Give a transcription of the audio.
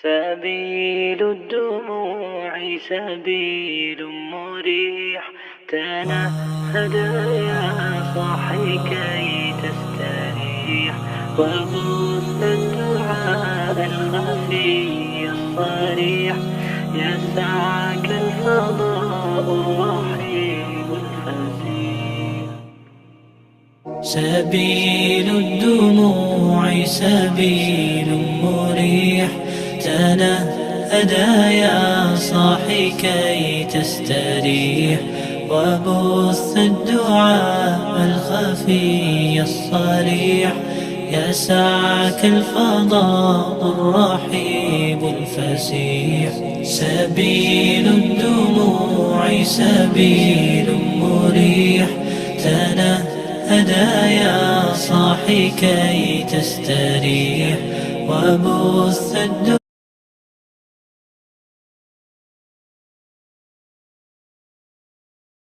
سبيل الدموع سبيل مريح، تنهد يا صاحي كي تستريح، وبث الدعاء الخفي الصريح، يسعك الفضاء الرحيم الفسيح. سبيل الدموع سبيل مريح، تنهد يا صاحي كي تستريح، وبث الدعاء الخفي الصريح، يسعك الفضاء الرحيب الفسيح. سبيل الدموع سبيل مريح، تنهد يا صاحي كي تستريح، وبث الدعاء